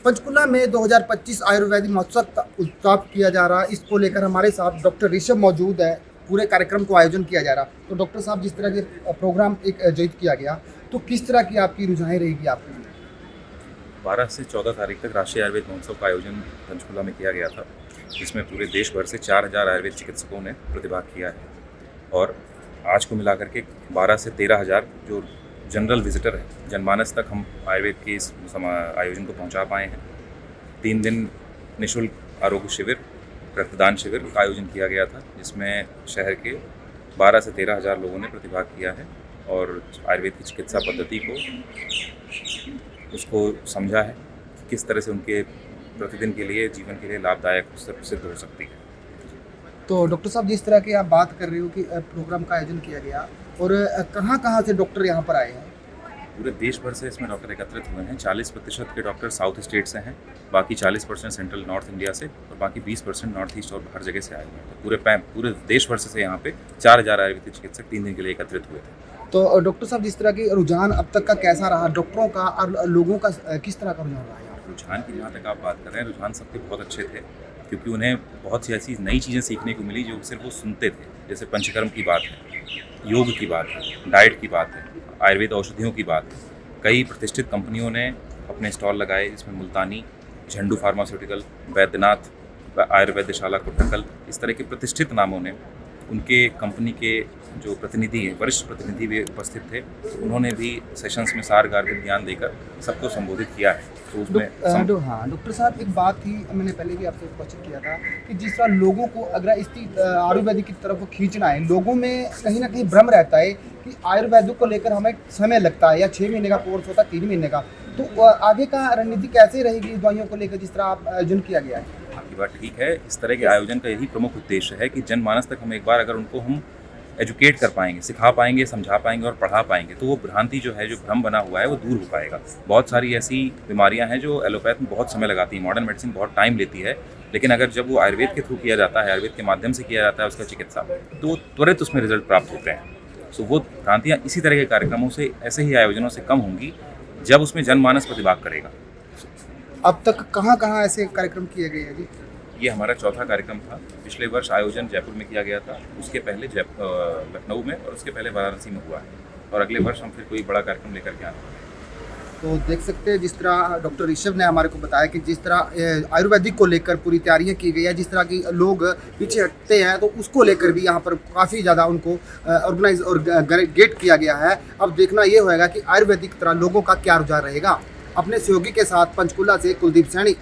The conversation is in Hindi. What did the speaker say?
पंचकुला में 2025 आयुर्वेदिक महोत्सव का उत्सव किया जा रहा है। इसको लेकर हमारे साथ डॉक्टर ऋषभ मौजूद है। पूरे कार्यक्रम को आयोजन किया जा रहा। तो डॉक्टर साहब, जिस तरह के प्रोग्राम एक आयोजित किया गया, तो किस तरह की आपकी रुझानें रहेगी आपके लिए? 12 से 14 तारीख तक राष्ट्रीय आयुर्वेद महोत्सव का आयोजन पंचकुला में किया गया था, जिसमें पूरे देश भर से 4000 आयुर्वेद चिकित्सकों ने प्रतिभाग किया है। और आज को मिलाकर के 12 से 13,000 जो जनरल विजिटर हैं, जनमानस तक हम आयुर्वेद के इस आयोजन को पहुंचा पाए हैं। 3 दिन निःशुल्क आरोग्य शिविर, रक्तदान शिविर का आयोजन किया गया था, जिसमें शहर के 12 से 13,000 लोगों ने प्रतिभाग किया है और आयुर्वेद की चिकित्सा पद्धति को उसको समझा है कि किस तरह से उनके प्रतिदिन के लिए, जीवन के लिए लाभदायक सिद्ध हो सकती है। तो डॉक्टर साहब, जिस तरह की आप बात कर रहे हो कि प्रोग्राम का आयोजन किया गया, और कहाँ से डॉक्टर यहाँ पर आए हैं? पूरे देश भर से इसमें डॉक्टर एकत्रित हुए हैं। 40% के डॉक्टर साउथ स्टेट से हैं, बाकी 40% सेंट्रल नॉर्थ इंडिया से और बाकी 20% नॉर्थ ईस्ट और हर जगह से आए हुए हैं। तो पूरे देश भर से यहाँ पे 4000 आयुर्वेदिक चिकित्सक 3 दिन के लिए एकत्रित हुए थे। तो डॉक्टर साहब, जिस तरह की रुझान अब तक का कैसा रहा, डॉक्टरों का और लोगों का किस तरह का रुझान रहा है? रुझान की जहाँ तक आप बात कर रहे हैं, रुझान सबके बहुत अच्छे थे, क्योंकि उन्हें बहुत सी ऐसी नई चीज़ें सीखने को मिली जो सिर्फ वो सुनते थे। जैसे पंचकर्म की बात है, योग की बात है, डाइट की बात है, आयुर्वेद औषधियों की बात है। कई प्रतिष्ठित कंपनियों ने अपने स्टॉल लगाए, जिसमें मुल्तानी, झंडू फार्मास्यूटिकल, वैद्यनाथ, आयुर्वेदशाला कोटकल, इस तरह के प्रतिष्ठित नामों ने, उनके कंपनी के जो प्रतिनिधि हैं, वरिष्ठ प्रतिनिधि भी उपस्थित थे। उन्होंने भी सेशंस में सारगार्भिक ज्ञान देकर सबको संबोधित किया है। तो उसमें हाँ डॉक्टर साहब, एक बात थी, मैंने पहले भी आपसे क्वेश्चन किया था कि जिस तरह लोगों को अगर इस आयुर्वेदिक की तरफ खींचना है, लोगों में कहीं ना कहीं भ्रम रहता है कि आयुर्वेदिक को लेकर हमें समय लगता है, या 6 महीने का कोर्स होता है, 3 महीने का। तो आगे का रणनीति कैसे रहेगी दवाइयों को लेकर, जिस तरह आप आयोजन किया गया है? आपकी बात ठीक है। इस तरह के आयोजन का यही प्रमुख उद्देश्य है कि जनमानस तक हम एक बार अगर उनको हम एजुकेट कर पाएंगे, सिखा पाएंगे, समझा पाएंगे और पढ़ा पाएंगे, तो वो भ्रांति जो है, जो भ्रम बना हुआ है, वो दूर हो पाएगा। बहुत सारी ऐसी बीमारियां हैं जो एलोपैथ में बहुत समय लगाती हैं, मॉडर्न मेडिसिन बहुत टाइम लेती है, लेकिन अगर जब वो आयुर्वेद के थ्रू किया जाता है, आयुर्वेद के माध्यम से किया जाता है उसका चिकित्सा, तो त्वरित उसमें रिजल्ट प्राप्त होते हैं। सो वो भ्रांतियाँ इसी तरह के कार्यक्रमों से, ऐसे ही आयोजनों से कम होंगी जब उसमें जनमानस प्रतिभाग करेगा। अब तक कहाँ ऐसे कार्यक्रम किए गए हैं जी? ये हमारा चौथा कार्यक्रम था। पिछले वर्ष आयोजन जयपुर में किया गया था, उसके पहले लखनऊ में, और उसके पहले वाराणसी में हुआ है, और अगले वर्ष हम फिर कोई बड़ा कार्यक्रम लेकर के आए। तो देख सकते हैं, जिस तरह डॉक्टर ऋषभ ने हमारे को बताया कि जिस तरह आयुर्वेदिक को लेकर पूरी तैयारियां की गई है, जिस तरह की लोग पीछे हटते हैं, तो उसको लेकर भी यहाँ पर काफ़ी ज़्यादा उनको ऑर्गेनाइज और गेट किया गया है। अब देखना ये होगा कि आयुर्वेदिक तरह लोगों का क्या रुझान रहेगा। अपने सहयोगी के साथ पंचकुला से कुलदीप सैनी।